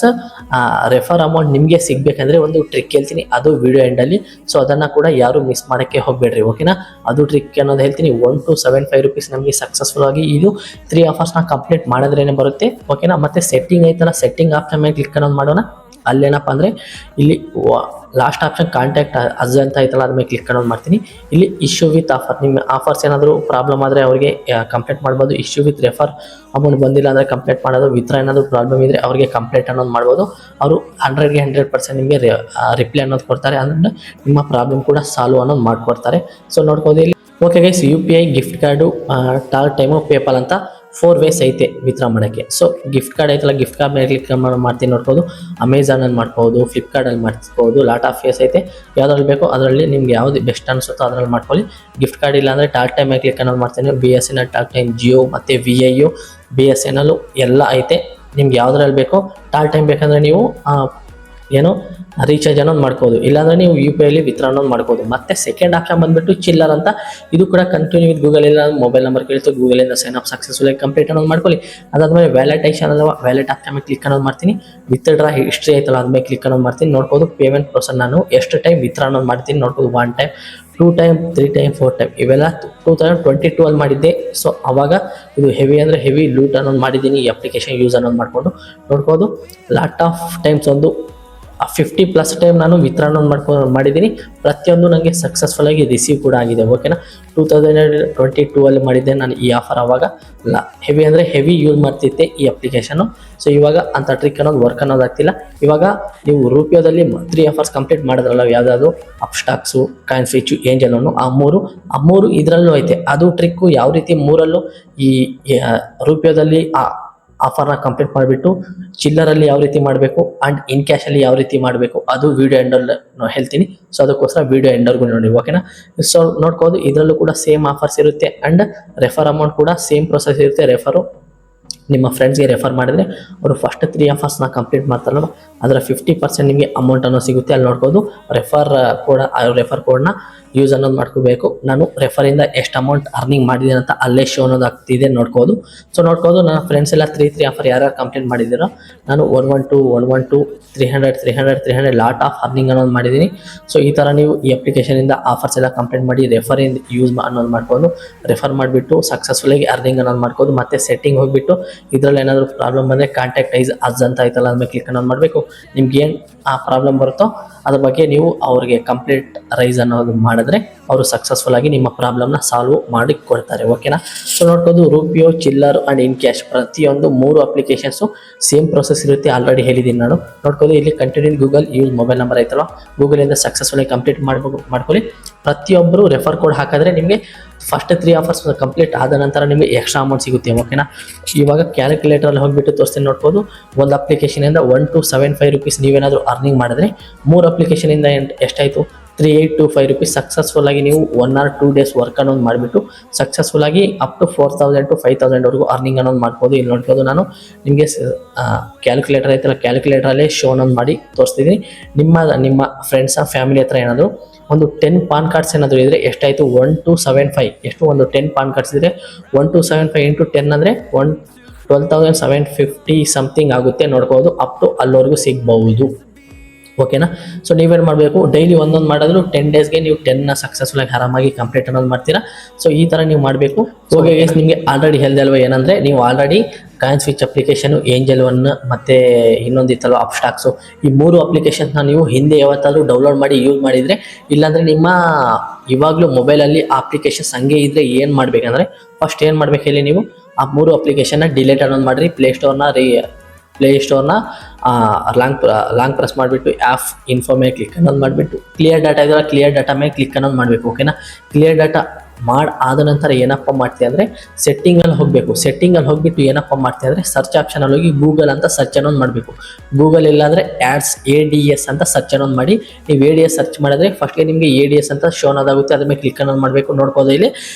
ರೆಫರ್ ಅಮೌಂಟ್ ನಿಮಗೆ ಸಿಗಬೇಕಂದ್ರೆ ಒಂದು ಟ್ರಿಕ್ ಹೇಳ್ತೀನಿ, ಅದು ವಿಡಿಯೋ ಎಂಡಲ್ಲಿ. ಸೊ ಅದನ್ನು ಕೂಡ ಯಾರು ಮಿಸ್ ಮಾಡೋಕ್ಕೆ ಹೋಗಬೇಡ್ರಿ. ಓಕೆನಾ? ಅದು ಟ್ರಿಕ್ ಅನ್ನೋದು ಹೇಳ್ತೀನಿ. 1275 ರೂಪೀಸ್ ನಮಗೆ ಸಕ್ಸಸ್ಫುಲ್ ಆಗಿ ಇದು 3 ಆಫರ್ಸ್ನ ಕಂಪ್ಲೀಟ್ ಮಾಡಿದ್ರೇ ಬರುತ್ತೆ. ಓಕೆನಾ? ಮತ್ತು ಸೆಟ್ಟಿಂಗ್ ಐತಲ್ಲ, ಸೆಟ್ಟಿಂಗ್ ಆಪ್ಷನ್ ಮೇಲೆ ಕ್ಲಿಕ್ ಅನ್ನೋದು ಮಾಡೋಣ. ಅಲ್ಲೇನಪ್ಪ ಅಂದರೆ ಇಲ್ಲಿ ಲಾಸ್ಟ್ ಆಪ್ಷನ್ ಕಾಂಟ್ಯಾಕ್ಟ್ ಅಸ್ ಅಂತ ಐತಲ್ಲ, ಅದ್ರ ಮೇಲೆ ಕ್ಲಿಕ್ ಅನ್ನೋದು ಮಾಡ್ತೀನಿ. ಇಲ್ಲಿ ಇಶ್ಯೂ ವಿತ್ ಆಫರ್, ನಿಮ್ಮ ಆಫರ್ಸ್ ಏನಾದರೂ ಪ್ರಾಬ್ಲಮ್ ಆದರೆ ಅವರಿಗೆ ಕಂಪ್ಲೇಂಟ್ ಮಾಡ್ಬೋದು. ಇಶ್ಯೂ ವಿತ್ ರೆಫರ್ ಅಮೌಂಟ್ ಬಂದಿಲ್ಲ ಅಂದರೆ ಕಂಪ್ಲೇಂಟ್ ಮಾಡೋದು. ವಿತ್ರ ಏನಾದರೂ ಪ್ರಾಬ್ಲಮ್ ಇದ್ದರೆ ಅವರಿಗೆ ಕಂಪ್ಲೇಂಟ್ ಅನ್ನೋದು ಮಾಡ್ಬೋದು. ಅವರು 100ಗೆ 100% ನಿಮಗೆ ರಿಪ್ಲೈ ಅನ್ನೋದು ಕೊಡ್ತಾರೆ. ಅಂದರೆ ನಿಮ್ಮ ಪ್ರಾಬ್ಲಮ್ ಕೂಡ ಸಾಲ್ವ್ ಅನ್ನೋದು ಮಾಡಿಕೊಡ್ತಾರೆ. ಸೊ ನೋಡ್ಬೋದು ಇಲ್ಲಿ. Okay guys, UPI, gift card, torque time, PayPal ಅಂತ 4 ವೇಸ್ ಐತೆ ವಿತ್ಡ್ರಾ ಮಾಡೋಕ್ಕೆ. ಸೊ ಗಿಫ್ಟ್ ಕಾರ್ಡ್ ಐತಲ್ಲ, ಗಿಫ್ಟ್ ಕಾರ್ಡ್ ಮೇಲೆ ಕ್ಲಿಕ್ ಮಾಡ್ತೀನಿ. ನೋಡ್ಬೋದು ಅಮೆಝಾನಲ್ಲಿ ಮಾಡ್ಬೋದು, ಫ್ಲಿಪ್ಕಾರ್ಟಲ್ಲಿ ಮಾಡ್ಬೋದು, ಲಾಟ್ ಆಫ್ ವೇಸ್ ಐತೆ. ಯಾವುದ್ರಲ್ಲಿ ಬೇಕೋ ಅದರಲ್ಲಿ ನಿಮ್ಗೆ ಯಾವುದು ಬೆಸ್ಟ್ ಅನಿಸುತ್ತೋ ಅದರಲ್ಲಿ ಮಾಡ್ಕೊಳ್ಳಿ. ಗಿಫ್ಟ್ ಕಾರ್ಡ್ ಇಲ್ಲ ಅಂದರೆ ಟಾಕ್ ಟೈಮ್ ಮೇಲೆ ಕ್ಲಿಕ್ ಅನ್ನೋದು ಮಾಡ್ತೀನಿ. BSNL, ಟಾಕ್ ಟೈಮ್, ಜಿಯೋ ಮತ್ತು VIU, BSNL ಎಲ್ಲ ಐತೆ. ನಿಮ್ಗೆ ಯಾವುದ್ರಲ್ಲಿ ಬೇಕೋ. ಟಾಕ್ ಟೈಮ್ ಬೇಕಂದರೆ ನೀವು ಏನು ರೀಚಾರ್ಜ್ ಅನ್ನೋದು ಮಾಡ್ಕೋದು, ಇಲ್ಲಾಂದರೆ ನೀವು UPIಲಿ ವಿತ್ಡ್ರಾ ಅನ್ನೋದು ಮಾಡ್ಕೋದು. ಮತ್ತು ಸೆಕೆಂಡ್ ಆಪ್ಷನ್ ಬಂದುಬಿಟ್ಟು ಚಿಲ್ಲರ್ ಅಂತ, ಇದು ಕೂಡ ಕಂಟಿನ್ಯೂ ವಿತ್ ಗೂಗಲ್ ಇಲ್ಲ ಮೊಬೈಲ್ ನಂಬರ್ ಕೇಳ್ತು, ಗೂಗಲಿಂದ ಸೈನ್ ಅಪ್ ಸಕ್ಸಸ್ಫುಲ್ ಆಗಿ ಕಂಪ್ಲೀಟ್ ಅನ್ನೋದು ಮಾಡ್ಕೊಳ್ಳಿ. ಅದಾದಮೇಲೆ ವ್ಯಾಲೆಟೇಷನ್ ಅಲ್ವಾ, ವ್ಯಾಲೆಟ್ ಆಪ್ಷನ್ ಮೇಲೆ ಕ್ಲಿಕ್ ಅನ್ನೋದು ಮಾಡ್ತೀನಿ. ವಿತ್ಡ್ರಾ ಹಿಸ್ಟ್ರಿ ಐತಲ್ಲ, ಅದ್ಮೇಲೆ ಕ್ಲಿಕ್ ಅನ್ನೋದು ಮಾಡ್ತೀನಿ. ನೋಡ್ಬೋದು ಪೇಮೆಂಟ್ ಪ್ರೋಸೆಸ್ ನಾನು ಎಷ್ಟು ಟೈಮ್ ವಿತ್ಡ್ರಾ ಅನ್ನೋದು ಮಾಡ್ತೀನಿ. ನೋಡ್ಬೋದು 1 ಟೈಮ್, 2 ಟೈಮ್, 3 ಟೈಮ್, 4 ಟೈಮ್, ಇವೆಲ್ಲ 2022 ಅಲ್ಲಿ ಮಾಡಿದ್ದೆ. ಸೊ ಅವಾಗ ಇದು ಹೆವಿ ಅಂದರೆ ಹೆವಿ ಲೂಟ್ ಅನ್ನೋದು ಮಾಡಿದ್ದೀನಿ ಈ ಅಪ್ಲಿಕೇಶನ್ ಯೂಸ್ ಅನ್ನೋದು ಮಾಡಿಕೊಂಡು. ನೋಡ್ಬೋದು ಲಾಟ್ ಆಫ್ ಟೈಮ್ಸ್ ಒಂದು 50+ ಟೈಮ್ ನಾನು ವಿತರಣೆ ಮಾಡಿದ್ದೀನಿ. ಪ್ರತಿಯೊಂದು ನನಗೆ ಸಕ್ಸಸ್ಫುಲ್ ಆಗಿ ರಿಸೀವ್ ಕೂಡ ಆಗಿದೆ. ಓಕೆನಾ, 2022 ಅಲ್ಲಿ ಮಾಡಿದ್ದೆ ನಾನು ಈ ಆಫರ್. ಆವಾಗ ಹೆವಿ ಅಂದರೆ ಹೆವಿ ಯೂಸ್ ಮಾಡ್ತಿದ್ದೆ ಈ ಅಪ್ಲಿಕೇಶನು. ಸೊ ಇವಾಗ ಅಂಥ ಟ್ರಿಕ್ ಅನ್ನೋದು ವರ್ಕ್ ಅನ್ನೋದು ಆಗ್ತಿಲ್ಲ. ಇವಾಗ ನೀವು ರೂಪಿಯೋದಲ್ಲಿ 3 ಆಫರ್ಸ್ ಕಂಪ್ಲೀಟ್ ಮಾಡಿದ್ರಲ್ಲ, ಯಾವುದಾದ್ರು ಅಪ್ಸ್ಟಾಕ್ಸು, ಕಾಯಿನ್ ಸ್ವಿಚ್ಚು, ಏಂಜಲ್ ಅನ್ನು, ಆ ಮೂರು ಇದರಲ್ಲೂ ಐತೆ. ಅದು ಟ್ರಿಕ್ಕು ಯಾವ ರೀತಿ ಮೂರಲ್ಲೂ ಈ ರೂಪಿಯೋದಲ್ಲಿ ಆಫರ್ನ ಕಂಪ್ಲೀಟ್ ಮಾಡಿಬಿಟ್ಟು ಚಿಲ್ಲರಲ್ಲಿ ಯಾವ ರೀತಿ ಮಾಡಬೇಕು ಆ್ಯಂಡ್ ಇನ್ ಕ್ಯಾಶಲ್ಲಿ ಯಾವ ರೀತಿ ಮಾಡಬೇಕು ಅದು ವಿಡಿಯೋ ಎಂಡಲ್ಲಿ ಹೇಳ್ತೀನಿ. ಸೊ ಅದಕ್ಕೋಸ್ಕರ ವಿಡಿಯೋ ಎಂಡರ್ಗೂ ನೋಡಿ. ಓಕೆನಾ, ಸೊ ನೋಡ್ಬೋದು ಇದರಲ್ಲೂ ಕೂಡ ಸೇಮ್ ಆಫರ್ಸ್ ಇರುತ್ತೆ ಆ್ಯಂಡ್ ರೆಫರ್ ಅಮೌಂಟ್ ಕೂಡ ಸೇಮ್ ಪ್ರೊಸೆಸ್ ಇರುತ್ತೆ. ರೆಫರು ನಿಮ್ಮ ಫ್ರೆಂಡ್ಸ್ಗೆ ರೆಫರ್ ಮಾಡಿದರೆ ಅವರು ಫಸ್ಟ್ 3 ಆಫರ್ಸ್ನ ಕಂಪ್ಲೀಟ್ ಮಾಡ್ತಾರಲ್ಲ, ಅದರ 50% ನಿಮಗೆ ಅಮೌಂಟ್ ಅನ್ನೋ ಸಿಗುತ್ತೆ. ಅಲ್ಲಿ ನೋಡ್ಬೋದು ರೆಫರ್ ಕೋಡ್ನ ಯೂಸ್ ಅನ್ನೋದು ಮಾಡ್ಕೋಬೇಕು. ನಾನು ರೆಫರಿಂದ ಎಷ್ಟು ಅಮೌಂಟ್ ಅರ್ನಿಂಗ್ ಮಾಡಿದ್ದೀನಿ ಅಂತ ಅಲ್ಲೇ ಶೋ ಅನ್ನೋದು ಆಗ್ತಿದೆ ನೋಡ್ಬೋದು. ಸೊ ನೋಡ್ಬೋದು ನನ್ನ ಫ್ರೆಂಡ್ಸ್ ಎಲ್ಲ 3 ಆಫರ್ ಯಾರ್ಯಾರು ಕಂಪ್ಲೀಟ್ ಮಾಡಿದ್ದೀರೋ, ನಾನು 112 300 ಲಾಟ್ ಆಫ್ ಅರ್ನಿಂಗ್ ಅನ್ನೋದು ಮಾಡಿದ್ದೀನಿ. ಸೊ ಈ ಥರ ನೀವು ಈ ಅಪ್ಲಿಕೇಶನಿಂದ ಆಫರ್ಸ್ ಎಲ್ಲ ಕಂಪ್ಲೀಟ್ ಮಾಡಿ ರೆಫರಿಂದ ಯೂಸ್ ಅನ್ನೋದು ಮಾಡ್ಬೋದು. ರೆಫರ್ ಮಾಡಿಬಿಟ್ಟು ಸಕ್ಸಸ್ಫುಲ್ಲಾಗಿ ಅರ್ನಿಂಗ್ ಅನ್ನೋದು ಮಾಡ್ಬೋದು. ಮತ್ತು ಸೆಟ್ಟಿಂಗ್ ಹೋಗಿಬಿಟ್ಟು ಇದರಲ್ಲಿ ಏನಾದರೂ ಪ್ರಾಬ್ಲಮ್ ಬಂದರೆ ಕಾಂಟ್ಯಾಕ್ಟ್ ಅಸ್ ಅಂತ ಆಯ್ತಲ್ಲ, ಅದ್ರ ಮೇಲೆ ಕ್ಲಿಕ್ ಅನ್ನೋದು ಮಾಡಬೇಕು. ನಿಮ್ಗೆ ಏನು ಆ ಪ್ರಾಬ್ಲಮ್ ಬರುತ್ತೋ ಅದ್ರ ಬಗ್ಗೆ ನೀವು ಅವ್ರಿಗೆ ಕಂಪ್ಲೀಟ್ ರೈಸ್ ಅನ್ನೋದು ಮಾಡಿದ್ರೆ ಅವರು ಸಕ್ಸಸ್ಫುಲ್ ಆಗಿ ನಿಮ್ಮ ಪ್ರಾಬ್ಲಮ್ನ ಸಾಲ್ವ್ ಮಾಡಿ ಕೊಡ್ತಾರೆ. ಓಕೆನಾ, ಸೊ ನೋಡ್ಬೋದು ರೂಪಿಯೋ, ಚಿಲ್ಲರ್ ಆ್ಯಂಡ್ ಇನ್ ಕ್ಯಾಶ್ ಪ್ರತಿಯೊಂದು 3 ಅಪ್ಲಿಕೇಶನ್ಸು ಸೇಮ್ ಪ್ರೊಸೆಸ್ ಇರುತ್ತೆ. ಆಲ್ರೆಡಿ ಹೇಳಿದ್ದೀನಿ ನಾನು. ನೋಡ್ಬೋದು ಇಲ್ಲಿ continue Google use mobile number ಐತಲ್ಲ, ಗೂಗಲಿಂದ ಸಕ್ಸಸ್ಫುಲ್ಲಾಗಿ ಕಂಪ್ಲೀಟ್ ಮಾಡ್ಕೊಳ್ಳಿ. ಪ್ರತಿಯೊಬ್ಬರು ರೆಫರ್ ಕೋಡ್ ಹಾಕಿದ್ರೆ ನಿಮಗೆ ಫಸ್ಟ್ 3 ಆಫರ್ಸ್ ಕಂಪ್ಲೀಟ್ ಆದ ನಂತರ ನಿಮಗೆ ಎಕ್ಸ್ಟ್ರಾ ಅಮೌಂಟ್ ಸಿಗುತ್ತೆ. ಓಕೆನಾ, ಇವಾಗ ಕ್ಯಾಲ್ಕುಲೇಟರಲ್ಲಿ ಹೋಗಿಬಿಟ್ಟು ತೋರಿಸ್ತೀನಿ. ನೋಡ್ಬೋದು ಒಂದು ಅಪ್ಲಿಕೇಶನಿಂದ 1275 ರೂಪೀಸ್ ನೀವೇನಾದರೂ ಅರ್ನಿಂಗ್ ಮಾಡಿದ್ರೆ 3 ಅಪ್ಲಿಕೇಶನಿಂದ ಎಷ್ಟಾಯಿತು 3825 ರೂಪೀಸ್ ಸಕ್ಸಸ್ಫುಲ್ಲಾಗಿ ನೀವು 1 or 2 ಡೇಸ್ ವರ್ಕ್ ಅನ್ನೋದು ಮಾಡಿಬಿಟ್ಟು ಸಕ್ಸಸ್ಫುಲ್ಲಾಗಿ ಅಪ್ ಟು 4000 to 5000 ಅರ್ನಿಂಗ್ ಅನ್ನೋದು ಮಾಡ್ಬೋದು. ಇಲ್ಲಿ ನೋಡ್ಬೋದು ನಾನು ನಿಮಗೆ ಕ್ಯಾಲ್ಕುಲೇಟರ್ ಐತಲ್ಲ, ಕ್ಯಾಲ್ಕುಲೇಟರಲ್ಲೇ ಶೋ ಅನ್ನೋದು ಮಾಡಿ ತೋರಿಸ್ತಿದ್ದೀನಿ. ನಿಮ್ಮ ಫ್ರೆಂಡ್ಸ ಫ್ಯಾಮಿಲಿ ಹತ್ರ ಏನಾದರೂ ಒಂದು 10 ಪಾನ್ ಕಾರ್ಡ್ಸ್ ಏನಾದರೂ ಇದ್ದರೆ ಎಷ್ಟಾಯಿತು 1275 ಎಷ್ಟು ಒಂದು 10 ಪಾನ್ ಕಾರ್ಡ್ಸ್ ಇದ್ದರೆ 1275 into 10 ಅಂದರೆ 12,750 ಸಮಥಿಂಗ್ ಆಗುತ್ತೆ. ನೋಡ್ಬೋದು ಅಪ್ ಟು ಅಲ್ಲಿವರೆಗೂ ಸಿಗ್ಬಹುದು. ಓಕೆನಾ, ಸೊ ನೀವೇನು ಮಾಡಬೇಕು, ಡೈಲಿ ಒಂದೊಂದು ಮಾಡಿದ್ರು 10 ಡೇಸ್ಗೆ ನೀವು 10ನ ಸಕ್ಸಸ್ಫುಲ್ಲಾಗಿ ಆರಾಮಾಗಿ ಕಂಪ್ಲೀಟ್ ಅನ್ನೋದು ಮಾಡ್ತೀರಾ. ಸೊ ಈ ಥರ ನೀವು ಮಾಡಬೇಕು. ಓಕೆ ಗೈಸ್, ನಿಮಗೆ ಆಲ್ರೆಡಿ ಹೇಳಿದೆ ಅಲ್ವಾ ಏನಂದರೆ ನೀವು already coin switch application, angel one ಮತ್ತು ಇನ್ನೊಂದಿತ್ತಲ್ವ ಅಪ್ಸ್ಟಾಕ್ಸು, ಈ 3 ಅಪ್ಲಿಕೇಶನ್ನ ನೀವು ಹಿಂದೆ ಯಾವತ್ತಾದರೂ ಡೌನ್ಲೋಡ್ ಮಾಡಿ ಯೂಸ್ ಮಾಡಿದರೆ, ಇಲ್ಲಾಂದರೆ ನಿಮ್ಮ ಇವಾಗಲೂ ಮೊಬೈಲಲ್ಲಿ ಅಪ್ಲಿಕೇಶನ್ಸ್ ಹಂಗೆ ಇದ್ದರೆ ಏನು ಮಾಡಬೇಕಂದ್ರೆ ಫಸ್ಟ್ ಏನು ಮಾಡಬೇಕು ಹೇಳಿ, ನೀವು ಆ 3 ಅಪ್ಲಿಕೇಶನ್ನ ಡಿಲೀಟ್ ಅನ್ನೋದು ಮಾಡಿರಿ. ಪ್ಲೇಸ್ಟೋರ್ನ ಲಾಂಗ್ ಪ್ರೆಸ್ ಮಾಡಿಬಿಟ್ಟು ಆ್ಯಪ್ ಇನ್ಫೋ ಮೇಲೆ ಕ್ಲಿಕ್ ಅನ್ನೋದು ಮಾಡಿಬಿಟ್ಟು ಕ್ಲಿಯರ್ ಡಾಟಾ ಇದೆಲ್ಲ ಕ್ಲಿಯರ್ ಡಾಟಾ ಮೇಲೆ ಕ್ಲಿಕ್ ಅನ್ನೋದು ಮಾಡಬೇಕು. ಓಕೆನಾ, ಕ್ಲಿಯರ್ ಡಾಟಾ ಆದ ನಂತರ ಏನಪ್ಪ ಮಾಡ್ತೀವಿ ಅಂದರೆ ಸೆಟ್ಟಿಂಗಲ್ಲಿ ಹೋಗಬೇಕು. ಸೆಟ್ಟಿಂಗಲ್ಲಿ ಹೋಗಿಬಿಟ್ಟು ಏನಪ್ಪ ಮಾಡ್ತೀವಿ ಅಂದರೆ ಸರ್ಚ್ ಆಪ್ಷನಲ್ಲಿ ಹೋಗಿ ಗೂಗಲ್ ಅಂತ ಸರ್ಚ್ ಅನ್ನೋದು ಮಾಡಬೇಕು. ಗೂಗಲ್ ಇಲ್ಲಾಂದರೆ ADS ಅಂತ ಸರ್ಚ್ ಅನ್ನೋದು ಮಾಡಿ. ನೀವು ADS ಸರ್ಚ್ ಮಾಡಿದ್ರೆ ಫಸ್ಟ್ಗೆ ನಿಮಗೆ ADS ಅಂತ ಶೋ ಅನ್ನೋದಾಗುತ್ತೆ. ಅದ್ರ ಮೇಲೆ ಕ್ಲಿಕ್ ಅನ್ನೋದು ಮಾಡಬೇಕು. ನೋಡ್ಬೋದು ಇಲ್ಲಿ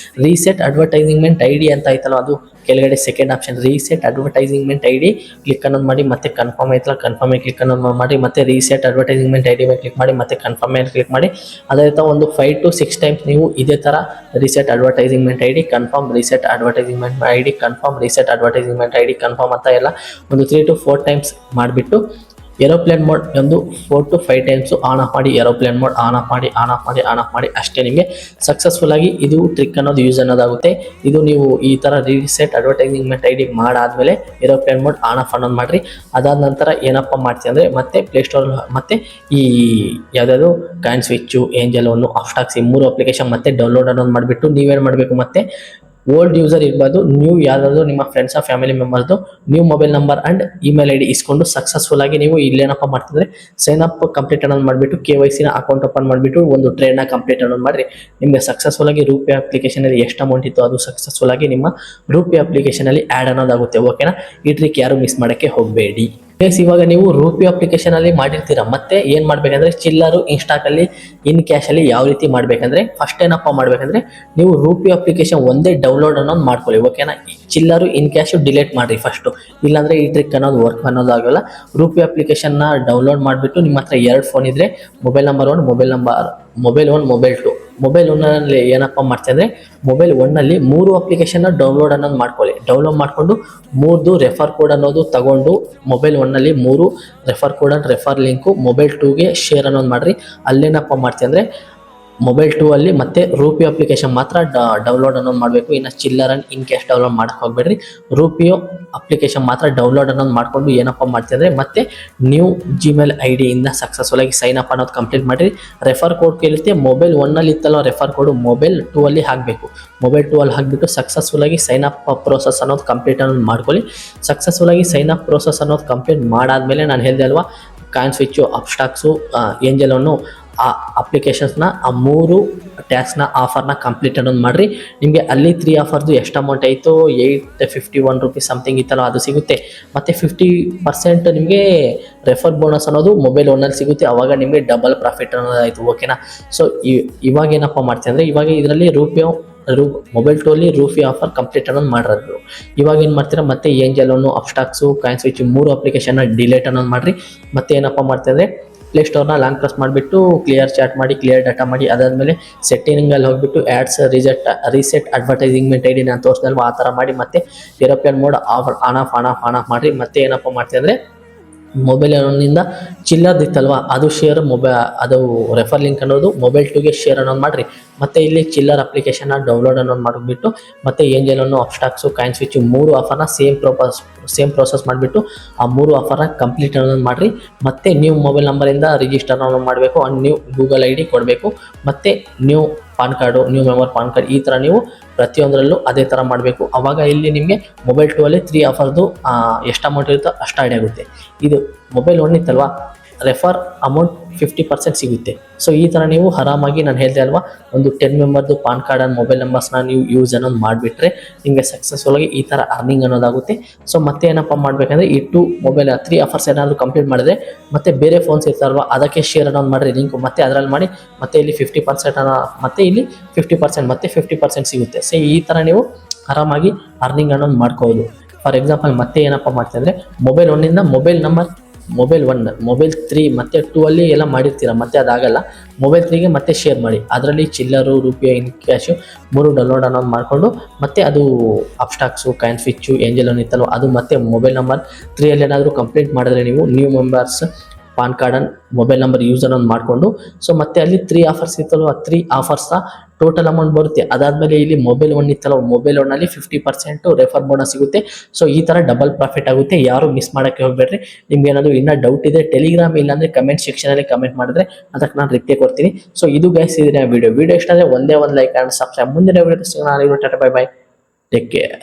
ರೀಸೆಟ್ ಅಡ್ವರ್ಟೈಸಿಂಗ್ಮೆಂಟ್ ID ಅಂತ ಆಯ್ತಲ್ಲ, ಅದು ಕೆಳಗಡೆ second option reset advertisement ID click ಅನ್ನೋದು ಮಾಡಿ. ಮತ್ತೆ ಕನ್ಫರ್ಮ್ ಆಯ್ತಲ್ಲ, ಕನ್ಫರ್ಮ್ ಮೇಲೆ ಕ್ಲಿಕ್ ಅನ್ನೋದು ಮಾಡಿ. ಮತ್ತೆ ರೀಸೆಟ್ ಅಡ್ವರ್ಟೈಸಿಂಗ್ಮೆಂಟ್ ID ಮೇಲೆ ಕ್ಲಿಕ್ ಮಾಡಿ. ಮತ್ತೆ ಕನ್ಫರ್ಮ್ ಮೇಲೆ ಕ್ಲಿಕ್ ಮಾಡಿ. ಅದೇ ಥರ ಒಂದು 5 to 6 ಟೈಮ್ಸ್ ನೀವು ಇದೇ ಥರ reset advertisement ID confirm, reset advertisement ID confirm, reset advertisement ID confirm ಅಂತ ಎಲ್ಲ ಒಂದು 3 to 4 ಟೈಮ್ಸ್ ಮಾಡಿಬಿಟ್ಟು ಏರೋಪ್ಲೇನ್ ಮೋಡ್ ಒಂದು 4 to 5 ಟೈಮ್ಸು ಆನ್ ಆಫ್ ಮಾಡಿ. ಏರೋಪ್ಲೇನ್ ಮೋಡ್ ಆನ್ ಆಫ್ ಮಾಡಿ ಅಷ್ಟೇ ನಿಮಗೆ ಸಕ್ಸಸ್ಫುಲ್ಲಾಗಿ ಇದು ಟ್ರಿಕ್ ಅನ್ನೋದು ಯೂಸ್ ಅನ್ನೋದಾಗುತ್ತೆ. ಇದು ನೀವು ಈ ಥರ ರೀಸೆಟ್ ಅಡ್ವರ್ಟೈಸಿಂಗ್ಮೆಂಟ್ ID ಮಾಡಾದಮೇಲೆ ಏರೋಪ್ಲೇನ್ ಮೋಡ್ ಆನ್ ಆಫ್ ಅನ್ನೋದು ಮಾಡಿರಿ. ಅದಾದ ನಂತರ ಏನಪ್ಪ ಮಾಡ್ತೀವಿ ಅಂದರೆ ಮತ್ತೆ ಪ್ಲೇಸ್ಟೋರ್ ಮತ್ತು ಈ ಯಾವುದಾದ್ರು coin switch, angel one, Upstox ಈ 3 ಅಪ್ಲಿಕೇಶನ್ ಮತ್ತೆ ಡೌನ್ಲೋಡ್ ಅನ್ನೋದು ಮಾಡಿಬಿಟ್ಟು ನೀವೇನು ಮಾಡಬೇಕು, ಮತ್ತೆ ಓಲ್ಡ್ ಯೂಸರ್ ಇರ್ಬೋದು, ನ್ಯೂ ಯಾವುದಾದ್ರು ನಿಮ್ಮ ಫ್ರೆಂಡ್ಸ್ ಫ್ಯಾಮಿಲಿ ಮೆಂಬರ್ದು new mobile number and email ID ಇಸ್ಕೊಂಡು ಸಕ್ಸಸ್ಫುಲ್ಲಾಗಿ ನೀವು ಇಲ್ಲೇನಪ್ಪ ಮಾಡ್ತಿದ್ರೆ ಸೈನ್ ಅಪ್ ಕಂಪ್ಲೀಟ್ ಅನ್ನೋದು ಮಾಡಿಬಿಟ್ಟು KYC ಅಕೌಂಟ್ ಓಪನ್ ಮಾಡಿಬಿಟ್ಟು ಒಂದು ಟ್ರೇಡ್ನ ಕಂಪ್ಲೀಟ್ ಅನ್ನೋದು ಮಾಡಿರಿ. ನಿಮಗೆ ಸಕ್ಸಸ್ಫುಲ್ಲಾಗಿ ರೂಪೇ ಅಪ್ಲಿಕೇಶನಲ್ಲಿ ಎಷ್ಟು ಅಮೌಂಟ್ ಇತ್ತು ಅದು ಸಕ್ಸಸ್ಫುಲ್ಲಾಗಿ ನಿಮ್ಮ ರೂಪೇ ಅಪ್ಲಿಕೇಶನಲ್ಲಿ ಆ್ಯಡ್ ಅನ್ನೋದಾಗುತ್ತೆ. ಓಕೆನಾ, ಈ ಟ್ರಿಕ್ ಯಾರು ಮಿಸ್ ಮಾಡೋಕ್ಕೆ ಹೋಗಬೇಡಿ. ಇವಾಗ ನೀವು ರೂಪೇ ಅಪ್ಲಿಕೇಶನಲ್ಲಿ ಮಾಡಿರ್ತೀರ, ಮತ್ತೆ ಏನು ಮಾಡಬೇಕಂದ್ರೆ ಚಿಲ್ಲರು, ಇನ್ಸ್ಟಾಕಲ್ಲಿ, ಇನ್ ಕ್ಯಾಶಲ್ಲಿ ಯಾವ ರೀತಿ ಮಾಡಬೇಕಂದ್ರೆ ಫಸ್ಟ್ ಏನಪ್ಪ ಮಾಡಬೇಕಂದ್ರೆ ನೀವು ರೂಪೇ ಅಪ್ಲಿಕೇಶನ್ ಒಂದೇ ಡೌನ್ಲೋಡ್ ಅನ್ನೋದು ಮಾಡ್ಕೊಳ್ಳಿ. ಓಕೆನಾ, ಚಿಲ್ಲರು, ಇನ್ ಕ್ಯಾಶು ಡಿಲೀಟ್ ಮಾಡಿರಿ ಫಸ್ಟು, ಇಲ್ಲಾಂದರೆ ಈ ಟ್ರಿಕ್ ಅನ್ನೋದು ವರ್ಕ್ ಅನ್ನೋದಾಗಲ್ಲ. ರೂಪೇ ಅಪ್ಲಿಕೇಶನ್ನ ಡೌನ್ಲೋಡ್ ಮಾಡಿಬಿಟ್ಟು ನಿಮ್ಮ ಹತ್ರ 2 ಫೋನ್ ಇದ್ದರೆ ಮೊಬೈಲ್ ನಂಬರ್ 1, ಮೊಬೈಲ್ 2 ಮೊಬೈಲ್ 1ನಲ್ಲಿ ಏನಪ್ಪ ಮಾಡ್ತೀವಿ ಅಂದರೆ ಮೊಬೈಲ್ 1ನಲ್ಲಿ 3 ಅಪ್ಲಿಕೇಶನ್ನ ಡೌನ್ಲೋಡ್ ಅನ್ನೋದು ಮಾಡ್ಕೊಳ್ಳಿ. ಡೌನ್ಲೋಡ್ ಮಾಡಿಕೊಂಡು 3 ರೆಫರ್ ಕೋಡ್ ಅನ್ನೋದು ತಗೊಂಡು ಮೊಬೈಲ್ 1ನಲ್ಲಿ 3 refer code and refer link mobile 2ಗೆ ಶೇರ್ ಅನ್ನೋದು ಮಾಡಿರಿ. ಅಲ್ಲೇನಪ್ಪ ಮಾಡ್ತೀವಿ ಅಂದರೆ ಮೊಬೈಲ್ 2 ಅಲ್ಲಿ ಮತ್ತೆ ರೂಪಿಯೋ ಅಪ್ಲಿಕೇಶನ್ ಮಾತ್ರ ಡೌನ್ಲೋಡ್ ಅನ್ನೋದು ಮಾಡಬೇಕು. ಇನ್ನು ಚಿಲ್ಲರ್ ಇನ್ ಕೇಸ್ ಡೌನ್ಲೋಡ್ ಮಾಡಕ್ಕೆ ಹೋಗ್ಬೇಡ್ರಿ. ರೂಪಿಯೋ ಅಪ್ಲಿಕೇಶನ್ ಮಾತ್ರ ಡೌನ್ಲೋಡ್ ಅನ್ನೋದು ಮಾಡ್ಕೊಂಡು ಏನಪ್ಪ ಮಾಡ್ತಿದ್ರೆ ಮತ್ತೆ ನ್ಯೂ ಜಿಮೇಲ್ ID ಇಂದ ಸಕ್ಸಸ್ಫುಲ್ ಆಗಿ ಸೈನ್ ಅಪ್ ಅನ್ನೋದು ಕಂಪ್ಲೀಟ್ ಮಾಡಿರಿ. ರೆಫರ್ ಕೋಡ್ ಕೇಳುತ್ತೆ. ಮೊಬೈಲ್ 1 ಅಲ್ಲಿ ಇತ್ತಲ್ಲ ರೆಫರ್ ಕೋಡ್, ಮೊಬೈಲ್ 2 ಅಲ್ಲಿ ಹಾಕಬೇಕು. ಮೊಬೈಲ್ 2 ಅಲ್ಲಿ ಹಾಕಿಬಿಟ್ಟು ಸಕ್ಸಸ್ಫುಲ್ ಆಗಿ ಸೈನ್ ಅಪ್ ಪ್ರೋಸೆಸ್ ಅನ್ನೋದು ಕಂಪ್ಲೀಟ್ ಅನ್ನೋದು ಮಾಡ್ಕೊಳ್ಳಿ. ಸಕ್ಸಸ್ಫುಲ್ ಆಗಿ ಸೈನ್ ಅಪ್ ಪ್ರೋಸೆಸ್ ಅನ್ನೋದು ಕಂಪ್ಲೀಟ್ ಮಾಡಾದ್ಮೇಲೆ ನಾನು ಹೇಳಿದೆ ಅಲ್ವಾ, ಕಾಯಿನ್ ಸ್ವಿಚ್ಚು, ಅಪ್ಸ್ಟಾಕ್ಸು, ಏಂಜಲ್ ಅನ್ನು ಆ ಅಪ್ಲಿಕೇಶನ್ಸ್ನ ಆ 3 ಟ್ಯಾಕ್ಸ್ನ ಆಫರ್ನ ಕಂಪ್ಲೀಟ್ ಅನ್ನೋದು ಮಾಡಿರಿ. ನಿಮಗೆ ಅಲ್ಲಿ 3 ಆಫರ್ದು ಎಷ್ಟು ಅಮೌಂಟ್ ಆಯಿತು, 851 ರುಪೀಸ್ ಸಮಥಿಂಗ್ ಇತ್ತಲ್ಲ ಅದು ಸಿಗುತ್ತೆ. ಮತ್ತು 50% ನಿಮಗೆ ರೆಫರ್ ಬೋನಸ್ ಅನ್ನೋದು ಮೊಬೈಲ್ 1 ಅಲ್ಲಿ ಸಿಗುತ್ತೆ. ಆವಾಗ ನಿಮಗೆ ಡಬಲ್ ಪ್ರಾಫಿಟ್ ಅನ್ನೋದು ಆಯಿತು. ಓಕೆನಾ? ಸೊ ಇವಾಗ ಏನಪ್ಪ ಮಾಡ್ತೀನಿ ಅಂದರೆ, ಇವಾಗ ಇದರಲ್ಲಿ ಮೊಬೈಲ್ 2 ಅಲ್ಲಿ ರೂಪಿ ಆಫರ್ ಕಂಪ್ಲೀಟ್ ಅನ್ನೋದು ಮಾಡಿರೋದು. ಇವಾಗ ಏನು ಮಾಡ್ತೀರಾ, ಮತ್ತೆ ಏಂಜಲ್ ಅನ್ನು, ಅಪ್ಸ್ಟಾಕ್ಸು, ಕಾಯಿನ್ ಸ್ವಿಚ್ 3 ಅಪ್ಲಿಕೇಶನ್ನ ಡಿಲೀಟ್ ಅನ್ನೋದು ಮಾಡಿರಿ. ಮತ್ತೆ ಏನಪ್ಪ ಮಾಡ್ತೀನಿ ಅಂದರೆ, ಪ್ಲೇಸ್ಟೋರ್ನ ಲಾಂಗ್ ಪ್ರೆಸ್ ಮಾಡಿಬಿಟ್ಟು ಕ್ಲಿಯರ್ ಚಾಟ್ ಮಾಡಿ, ಕ್ಲಿಯರ್ ಡಾಟಾ ಮಾಡಿ, ಅದಾದಮೇಲೆ ಸೆಟ್ಟಿಂಗಲ್ಲಿ ಹೋಗಿಬಿಟ್ಟು ಆ್ಯಡ್ಸ್ ರೀಸೆಟ್ ಅಡ್ವರ್ಟೈಸಿಂಗ್ಮೆಂಟ್ ID ನಾನು ತೋರಿಸಿದಲ್ವ ಆ ಥರ ಮಾಡಿ, ಮತ್ತೆ ಏರೋಪ್ಲೇನ್ ಮೋಡ್ ಆನ್ ಆಫ್ ಮಾಡಿರಿ. ಮತ್ತೆ ಏನಪ್ಪ ಮಾಡ್ತೀನಿ ಅಂದರೆ, ಮೊಬೈಲ್ ನಿಂದ ಚಿಲ್ಲರ್ದಿತ್ತಲ್ವ ಅದು ಶೇರ್ ಅದು ರೆಫರ್ ಲಿಂಕ್ ಅನ್ನೋದು ಮೊಬೈಲ್ 2ಗೆ ಶೇರ್ ಅನ್ನೋದು ಮಾಡಿರಿ. ಮತ್ತು ಇಲ್ಲಿ ಚಿಲ್ಲರ್ ಅಪ್ಲಿಕೇಶನ್ನ ಡೌನ್ಲೋಡ್ ಅನ್ನೋದು ಮಾಡಿಬಿಟ್ಟು ಮತ್ತು ಏಂಜಲ್ ಅನ್ನು, ಅಪ್ಸ್ಟಾಕ್ಸು, ಕಾಯಿನ್ ಸ್ವಿಚ್ 3 ಆಫರ್ನ ಸೇಮ್ ಪ್ರೋಸೆಸ್ ಮಾಡಿಬಿಟ್ಟು ಆ 3 ಆಫರ್ನ ಕಂಪ್ಲೀಟ್ ಅನ್ನೋದು ಮಾಡಿರಿ. ಮತ್ತು ನ್ಯೂ ಮೊಬೈಲ್ ನಂಬರಿಂದ ರಿಜಿಸ್ಟರ್ ಅನ್ನೋದು ಮಾಡಬೇಕು, ನ್ಯೂ ಗೂಗಲ್ ID ಕೊಡಬೇಕು, ಮತ್ತು new PAN card, new member PAN card, ಈ ಥರ ನೀವು ಪ್ರತಿಯೊಂದರಲ್ಲೂ ಅದೇ ಥರ ಮಾಡಬೇಕು. ಆವಾಗ ಇಲ್ಲಿ ನಿಮಗೆ ಮೊಬೈಲ್ 2 ಅಲ್ಲಿ 3 ಆಫರ್ದು ಎಷ್ಟು ಅಮೌಂಟ್ ಇರುತ್ತೋ ಅಷ್ಟು ಐಡಿಯಾ ಆಗುತ್ತೆ. ಇದು ಮೊಬೈಲ್ 1 ಇತ್ತಲ್ವಾ, ರೆಫರ್ ಅಮೌಂಟ್ 50% ಸಿಗುತ್ತೆ. ಸೊ ಈ ಥರ ನೀವು ಆರಾಮಾಗಿ, ನಾನು ಹೇಳಿದೆ ಅಲ್ವಾ, ಒಂದು 10 ಮೆಂಬರ್ದು ಪಾನ್ ಕಾರ್ಡ್ ಆ್ಯಂಡ್ ಮೊಬೈಲ್ ನಂಬರ್ಸ್ನ ನೀವು ಯೂಸ್ ಅನ್ನೋದು ಮಾಡಿಬಿಟ್ರೆ ನಿಮಗೆ ಸಕ್ಸಸ್ಫುಲ್ಲಾಗಿ ಈ ಥರ ಅರ್ನಿಂಗ್ ಅನ್ನೋದಾಗುತ್ತೆ. ಸೊ ಮತ್ತೆ ಏನಪ್ಪ ಮಾಡಬೇಕಂದ್ರೆ, ಈ 2 ಮೊಬೈಲ್ 3 ಆಫರ್ಸ್ ಏನಾದರೂ ಕಂಪ್ಲೀಟ್ ಮಾಡಿದ್ರೆ ಮತ್ತೆ ಬೇರೆ ಫೋನ್ಸ್ ಇರ್ತಾರಲ್ವ ಅದಕ್ಕೆ ಶೇರ್ ಅನ್ನೋದು ಮಾಡಿರಿ ಲಿಂಕು, ಮತ್ತೆ ಅದರಲ್ಲಿ ಮಾಡಿ, ಮತ್ತೆ ಇಲ್ಲಿ 50% ಮತ್ತೆ ಇಲ್ಲಿ 50% ಮತ್ತೆ 50% ಸಿಗುತ್ತೆ. ಸೊ ಈ ಥರ ನೀವು ಆರಾಮಾಗಿ ಅರ್ನಿಂಗ್ ಅನ್ನೋದು ಮಾಡ್ಕೋಬೋದು. ಫಾರ್ ಎಕ್ಸಾಂಪಲ್ ಮತ್ತೆ ಏನಪ್ಪ ಮಾಡ್ತೀನಿ ಅಂದರೆ, ಮೊಬೈಲ್ 1ಇಂದ ಮೊಬೈಲ್ 1 ಮೊಬೈಲ್ 3 ಮತ್ತು 2 ಅಲ್ಲಿ ಎಲ್ಲ ಮಾಡಿರ್ತೀರ, ಮತ್ತೆ ಅದಾಗಲ್ಲ. ಮೊಬೈಲ್ 3ಗೆ ಮತ್ತೆ ಶೇರ್ ಮಾಡಿ, ಅದರಲ್ಲಿ ಚಿಲ್ಲರು, ರೂಪಿಯೋ, ಇನ್ ಕ್ಯಾಶು 3 ಡೌನ್ಲೋಡ್ ಅನ್ನೋದು ಮಾಡಿಕೊಂಡು, ಮತ್ತೆ ಅದು ಅಪ್ಸ್ಟಾಕ್ಸು, ಕಾಯಿನ್ ಸ್ವಿಚ್ಚು, ಏಂಜಲ್ ಅನ್ನು ಇತ್ತಲ್ವ ಅದು ಮತ್ತೆ ಮೊಬೈಲ್ ನಂಬರ್ 3 ಅಲ್ಲಿ ಏನಾದರೂ ಕಂಪ್ಲೀಟ್ ಮಾಡಿದ್ರೆ ನೀವು new members PAN card and mobile number use ಅನ್ನೋದು ಮಾಡಿಕೊಂಡು, ಸೊ ಮತ್ತೆ ಅಲ್ಲಿ 3 ಆಫರ್ಸ್ ಇತ್ತಲ್ವ 3 ಆಫರ್ಸ್ನ ಟೋಟಲ್ ಅಮೌಂಟ್ ಬರುತ್ತೆ. ಅದಾದಮೇಲೆ ಇಲ್ಲಿ ಮೊಬೈಲ್ 1 ಇತ್ತಲ್ಲ, ಮೊಬೈಲ್ 1 ಅಲ್ಲಿ 50% ರೆಫರ್ ಬೋನಸ್ ಸಿಗುತ್ತೆ. ಸೊ ಈ ಥರ ಡಬಲ್ ಪ್ರಾಫಿಟ್ ಆಗುತ್ತೆ. ಯಾರು ಮಿಸ್ ಮಾಡೋಕ್ಕೆ ಹೋಗಬೇಡ್ರಿ. ನಿಮ್ಗೆ ಏನಾದರೂ ಇನ್ನೂ ಡೌಟ್ ಇದೆ, ಟೆಲಿಗ್ರಾಮ್ ಇಲ್ಲಾಂದರೆ ಕಮೆಂಟ್ ಸೆಕ್ಷನಲ್ಲಿ ಕಮೆಂಟ್ ಮಾಡಿದ್ರೆ ಅದಕ್ಕೆ ನಾನು ರಿಪ್ಲೈ ಕೊಡ್ತೀನಿ. ಸೊ ಇದು ಗೈಸ್ ಇದನ್ನ ವಿಡಿಯೋ ಇಷ್ಟ ಆದರೆ ಒಂದೇ ಒಂದು ಲೈಕ್ ಆ್ಯಂಡ್ ಸಬ್ಸ್ಕ್ರೈಬ್. ಮುಂದಿನ ವಿಡಿಯೋ ನಾನು tata bye bye, take care.